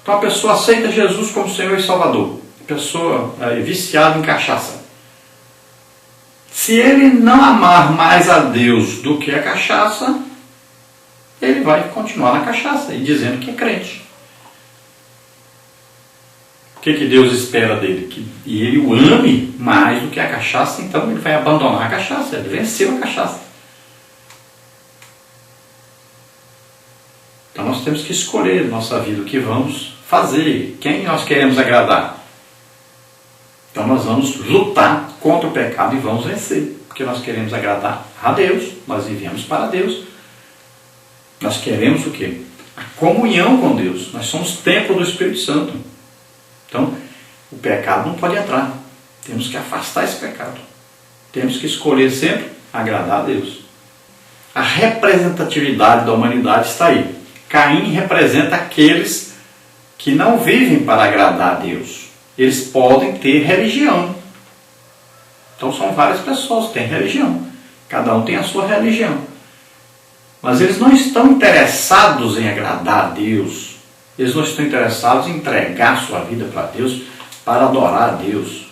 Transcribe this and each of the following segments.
Então a pessoa aceita Jesus como Senhor e Salvador. A pessoa é viciada em cachaça. Se ele não amar mais a Deus do que a cachaça, ele vai continuar na cachaça e dizendo que é crente. O que Deus espera dele? Que ele o ame mais do que a cachaça, então ele vai abandonar a cachaça, ele venceu a cachaça. Então nós temos que escolher na nossa vida o que vamos fazer, quem nós queremos agradar. Então nós vamos lutar contra o pecado e vamos vencer, porque nós queremos agradar a Deus, nós vivemos para Deus. Nós queremos o quê? A comunhão com Deus. Nós somos templo do Espírito Santo. Então, o pecado não pode entrar. Temos que afastar esse pecado. Temos que escolher sempre agradar a Deus. A representatividade da humanidade está aí. Caim representa aqueles que não vivem para agradar a Deus. Eles podem ter religião. Então são várias pessoas que têm religião. Cada um tem a sua religião. Mas eles não estão interessados em agradar a Deus. Eles não estão interessados em entregar sua vida para Deus, para adorar a Deus.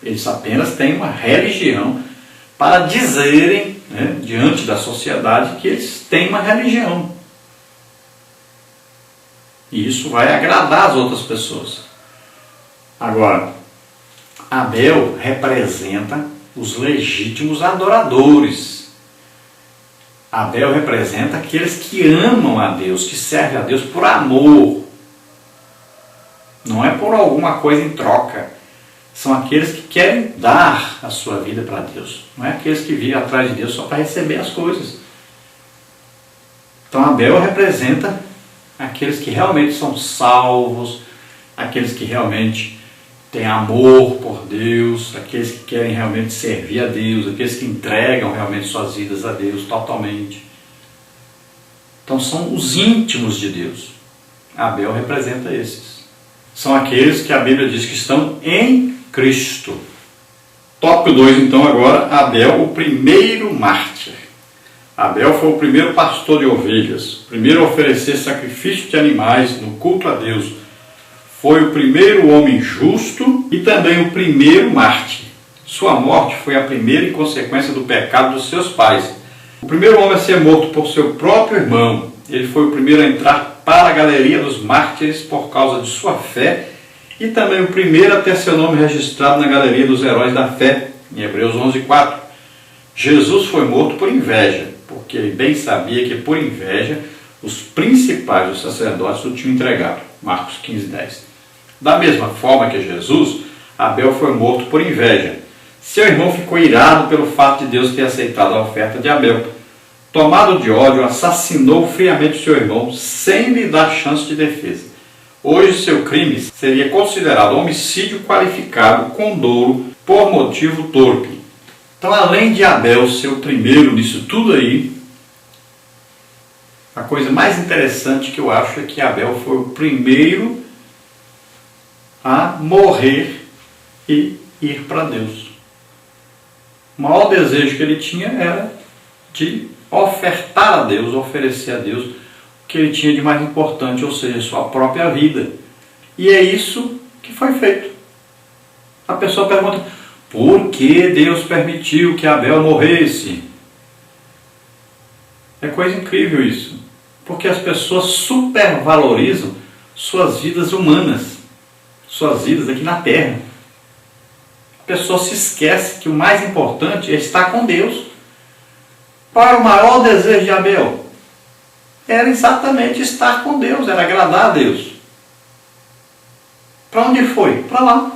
Eles apenas têm uma religião para dizerem, né, diante da sociedade, que eles têm uma religião. E isso vai agradar as outras pessoas. Agora, Abel representa os legítimos adoradores. Abel representa aqueles que amam a Deus, que servem a Deus por amor. Não é por alguma coisa em troca. São aqueles que querem dar a sua vida para Deus. Não é aqueles que vivem atrás de Deus só para receber as coisas. Então Abel representa aqueles que realmente são salvos, aqueles que realmente têm amor por Deus, aqueles que querem realmente servir a Deus, aqueles que entregam realmente suas vidas a Deus totalmente. Então são os íntimos de Deus. Abel representa esses. São aqueles que a Bíblia diz que estão em Cristo. Tópico 2 então agora, Abel, o primeiro mártir. Abel foi o primeiro pastor de ovelhas, o primeiro a oferecer sacrifício de animais no culto a Deus. Foi o primeiro homem justo e também o primeiro mártir. Sua morte foi a primeira em consequência do pecado dos seus pais. O primeiro homem a ser morto por seu próprio irmão. Ele foi o primeiro a entrar para a galeria dos mártires por causa de sua fé e também o primeiro a ter seu nome registrado na galeria dos heróis da fé, em Hebreus 11:4. Jesus foi morto por inveja, porque ele bem sabia que por inveja os principais dos sacerdotes o tinham entregado. Marcos 15:10. Da mesma forma que Jesus, Abel foi morto por inveja. Seu irmão ficou irado pelo fato de Deus ter aceitado a oferta de Abel. Tomado de ódio, assassinou friamente seu irmão, sem lhe dar chance de defesa. Hoje seu crime seria considerado homicídio qualificado com dolo por motivo torpe. Então, além de Abel ser o primeiro nisso tudo aí, a coisa mais interessante que eu acho é que Abel foi o primeiro a morrer e ir para Deus. O maior desejo que ele tinha era de ofertar a Deus, oferecer a Deus o que ele tinha de mais importante, ou seja, sua própria vida. E é isso que foi feito. A pessoa pergunta, por que Deus permitiu que Abel morresse? É coisa incrível isso. Porque as pessoas supervalorizam suas vidas humanas, suas vidas aqui na terra. A pessoa se esquece que o mais importante é estar com Deus. Qual era o maior desejo de Abel? Era exatamente estar com Deus, era agradar a Deus. Para onde foi? Para lá.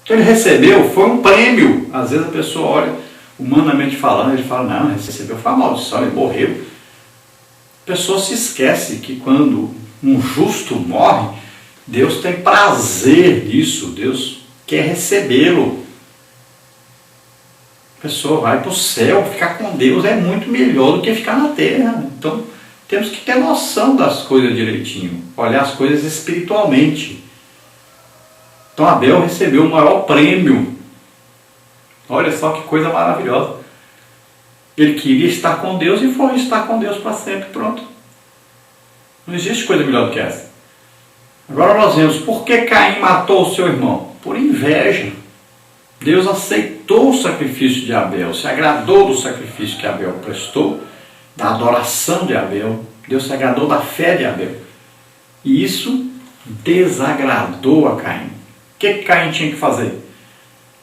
Ele recebeu, foi um prêmio. Às vezes a pessoa olha, humanamente falando, ele fala, não, recebeu foi uma maldição, ele morreu. A pessoa se esquece que quando um justo morre, Deus tem prazer nisso, Deus quer recebê-lo. A pessoa vai para o céu, ficar com Deus é muito melhor do que ficar na terra. Então, temos que ter noção das coisas direitinho, olhar as coisas espiritualmente. Então, Abel recebeu o maior prêmio. Olha só que coisa maravilhosa. Ele queria estar com Deus e foi estar com Deus para sempre, pronto. Não existe coisa melhor do que essa. Agora nós vemos por que Caim matou o seu irmão. Por inveja. Deus aceitou o sacrifício de Abel, se agradou do sacrifício que Abel prestou, da adoração de Abel. Deus se agradou da fé de Abel. E isso desagradou a Caim. O que Caim tinha que fazer?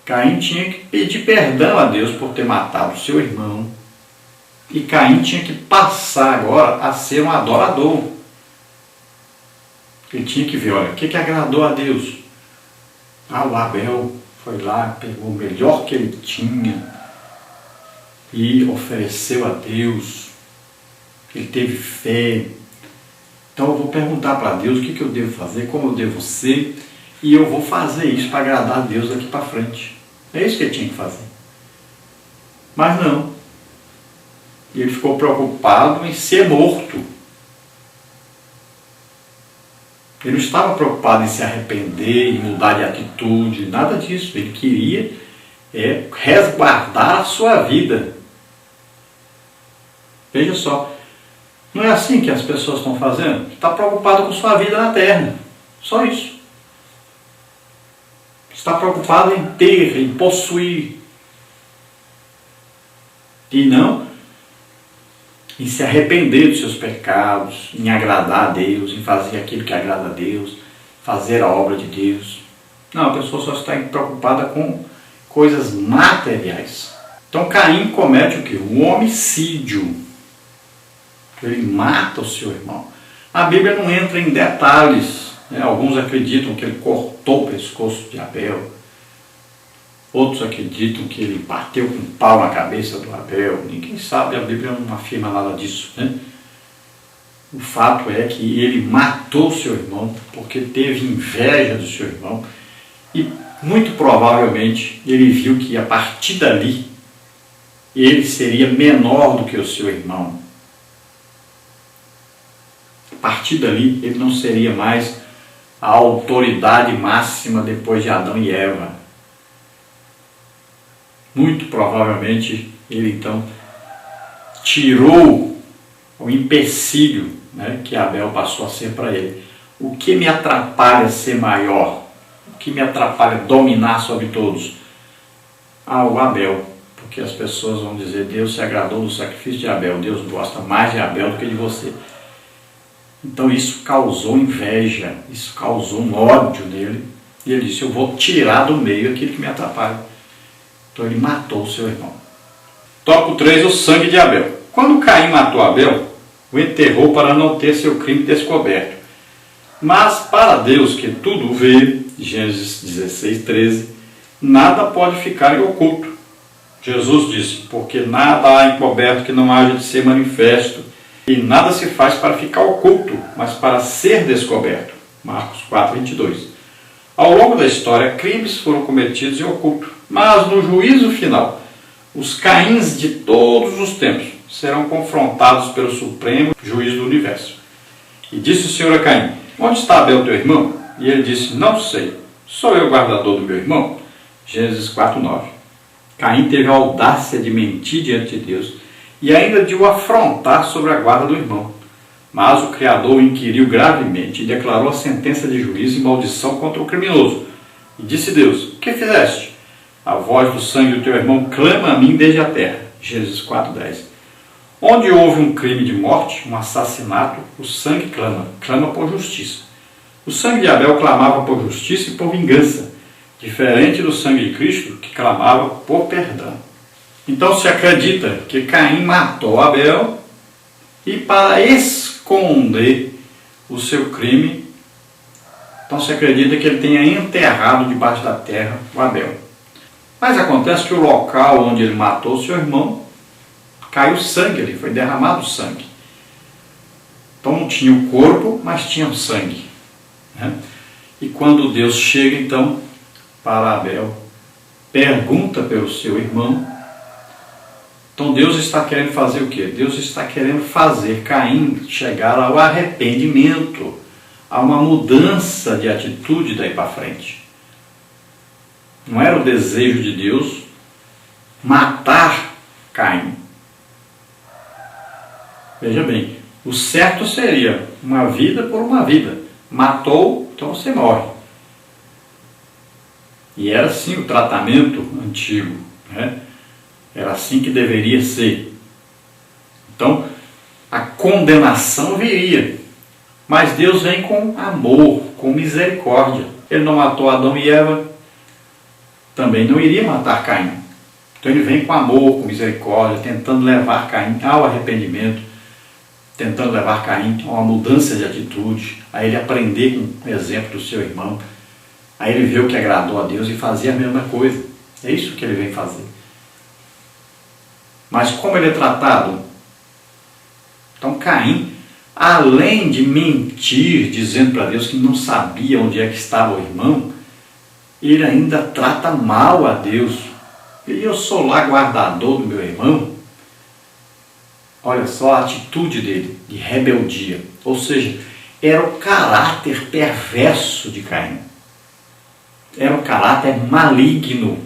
Caim tinha que pedir perdão a Deus por ter matado seu irmão. E Caim tinha que passar agora a ser um adorador. Ele tinha que ver, olha, o que agradou a Deus? O Abel foi lá, pegou o melhor que ele tinha e ofereceu a Deus. Ele teve fé. Então eu vou perguntar para Deus o que eu devo fazer, como eu devo ser, e eu vou fazer isso para agradar a Deus daqui para frente. É isso que ele tinha que fazer. Mas não. Ele ficou preocupado em ser morto. Ele não estava preocupado em se arrepender, em mudar de atitude, nada disso. Ele queria resguardar a sua vida. Veja só, não é assim que as pessoas estão fazendo? Está preocupado com sua vida na terra. Só isso. Está preocupado em ter, em possuir. E não em se arrepender dos seus pecados, em agradar a Deus, em fazer aquilo que agrada a Deus, fazer a obra de Deus. Não, a pessoa só está preocupada com coisas materiais. Então Caim comete o quê? Um homicídio. Ele mata o seu irmão. A Bíblia não entra em detalhes. Alguns acreditam que ele cortou o pescoço de Abel. Outros acreditam que ele bateu com um pau na cabeça do Abel. Ninguém sabe, a Bíblia não afirma nada disso. O fato é que ele matou seu irmão porque teve inveja do seu irmão. E muito provavelmente ele viu que a partir dali ele seria menor do que o seu irmão. A partir dali ele não seria mais a autoridade máxima depois de Adão e Eva. Muito provavelmente ele então tirou o empecilho, que Abel passou a ser para ele. O que me atrapalha ser maior? O que me atrapalha dominar sobre todos? O Abel. Porque as pessoas vão dizer, Deus se agradou do sacrifício de Abel, Deus gosta mais de Abel do que de você. Então isso causou inveja, isso causou um ódio nele. E ele disse, eu vou tirar do meio aquilo que me atrapalha. Então ele matou o seu irmão. Tópico 3, o sangue de Abel. Quando Caim matou Abel, o enterrou para não ter seu crime descoberto. Mas para Deus, que tudo vê, Gênesis 16, 13, nada pode ficar em oculto. Jesus disse, porque nada há encoberto que não haja de ser manifesto, e nada se faz para ficar oculto, mas para ser descoberto. Marcos 4, 22. Ao longo da história, crimes foram cometidos em oculto, mas no juízo final, os Caíns de todos os tempos serão confrontados pelo Supremo Juiz do Universo. E disse o Senhor a Caim, onde está Abel teu irmão? E ele disse, não sei, sou eu o guardador do meu irmão? Gênesis 4, 9. Caim teve a audácia de mentir diante de Deus e ainda de o afrontar sobre a guarda do irmão. Mas o Criador o inquiriu gravemente e declarou a sentença de juízo e maldição contra o criminoso. E disse Deus, o que fizeste? A voz do sangue do teu irmão clama a mim desde a terra. Gênesis 4:10. Onde houve um crime de morte, um assassinato, o sangue clama por justiça. O sangue de Abel clamava por justiça e por vingança, diferente do sangue de Cristo, que clamava por perdão. Então se acredita que Caim matou Abel e para esconder o seu crime, então se acredita que ele tenha enterrado debaixo da terra o Abel. Mas acontece que o local onde ele matou seu irmão, caiu sangue ali, foi derramado sangue. Então não tinha o corpo, mas tinha o sangue. E quando Deus chega então para Abel, pergunta pelo seu irmão, então Deus está querendo fazer o quê? Deus está querendo fazer Caim chegar ao arrependimento, a uma mudança de atitude daí para frente. Não era o desejo de Deus matar Caim. Veja bem, O certo seria uma vida por uma vida. Matou, então você morre. E era assim o tratamento antigo, né? Era assim que deveria ser. Então, a condenação viria. Mas Deus vem com amor, com misericórdia. Ele não matou Adão e Eva, também não iria matar Caim. Então ele vem com amor, com misericórdia, tentando levar Caim ao arrependimento, tentando levar Caim a uma mudança de atitude, a ele aprender com o exemplo do seu irmão, a ele ver o que agradou a Deus e fazer a mesma coisa. É isso que ele vem fazer. Mas como ele é tratado? Então Caim, além de mentir, dizendo para Deus que não sabia onde é que estava o irmão, ele ainda trata mal a Deus. E eu sou lá guardador do meu irmão. Olha só a atitude dele, de rebeldia. Ou seja, era o caráter perverso de Caim. Era um caráter maligno.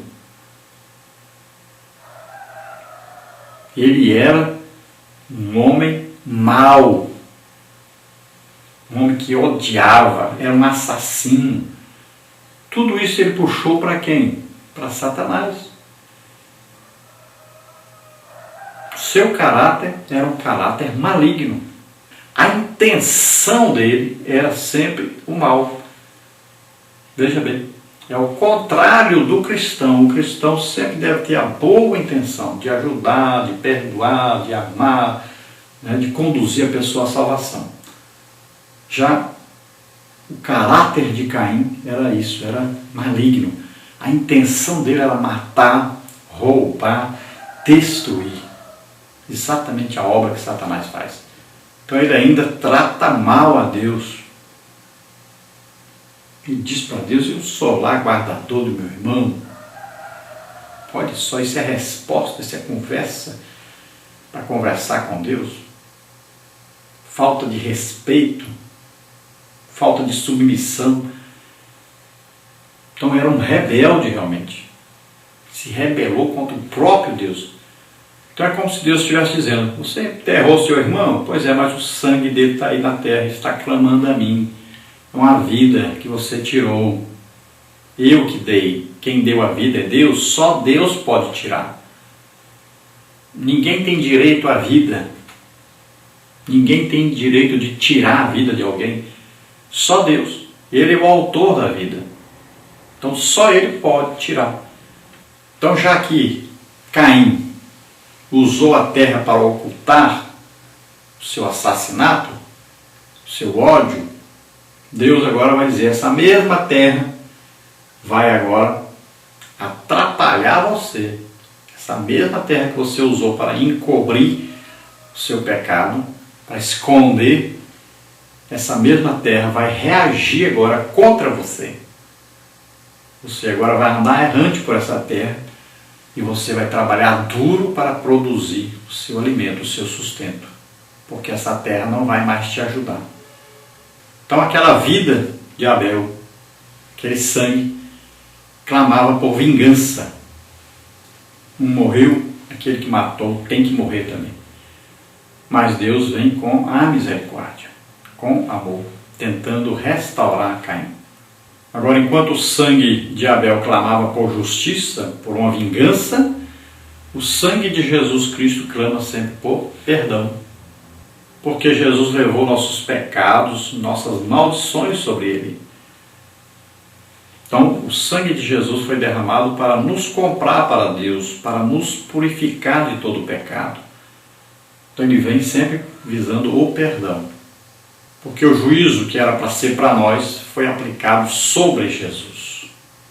Ele era um homem mau. Um homem que odiava, era um assassino. Tudo isso ele puxou para quem? Para Satanás. Seu caráter era um caráter maligno. A intenção dele era sempre o mal. Veja bem, é o contrário do cristão. O cristão sempre deve ter a boa intenção de ajudar, de perdoar, de amar, né, de conduzir a pessoa à salvação. Já o caráter de Caim era isso, era maligno. A intenção dele era matar, roubar, destruir. Exatamente a obra que Satanás faz. Então ele ainda trata mal a Deus. E diz para Deus: eu sou lá guardador do meu irmão. Pode só, isso é resposta, isso é conversa para conversar com Deus. Falta de respeito, falta de submissão. Então era um rebelde realmente. Se rebelou contra o próprio Deus. Então é como se Deus estivesse dizendo: você enterrou seu irmão? Pois é, mas o sangue dele está aí na terra, está clamando a mim. É uma vida que você tirou. Eu que dei. Quem deu a vida é Deus. Só Deus pode tirar. Ninguém tem direito à vida. Ninguém tem direito de tirar a vida de alguém. Só Deus. Ele é o autor da vida. Então só Ele pode tirar. Então já que Caim usou a terra para ocultar o seu assassinato, o seu ódio, Deus agora vai dizer: essa mesma terra vai agora atrapalhar você. Essa mesma terra que você usou para encobrir o seu pecado, para esconder, essa mesma terra vai reagir agora contra você. Você agora vai andar errante por essa terra e você vai trabalhar duro para produzir o seu alimento, o seu sustento, porque essa terra não vai mais te ajudar. Então aquela vida de Abel, aquele sangue, clamava por vingança. Um morreu, aquele que matou tem que morrer também. Mas Deus vem com a misericórdia, com amor, tentando restaurar Caim. Agora, enquanto o sangue de Abel clamava por justiça, por uma vingança, o sangue de Jesus Cristo clama sempre por perdão. Porque Jesus levou nossos pecados, nossas maldições sobre ele. Então, o sangue de Jesus foi derramado para nos comprar para Deus, para nos purificar de todo o pecado. Então, ele vem sempre visando o perdão. Porque o juízo que era para ser para nós foi aplicado sobre Jesus.